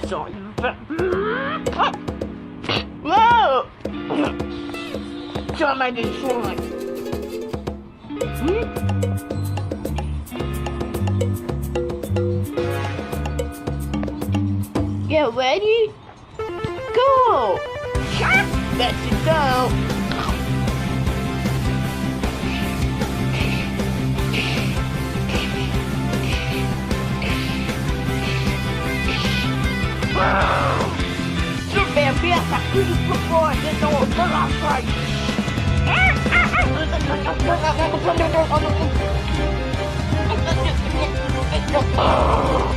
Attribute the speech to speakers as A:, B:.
A: sorry. Whoa! Tell my swine. Get ready? Go! Let's go! Super bien, ça plus fort, c'est dans la fight. Oh!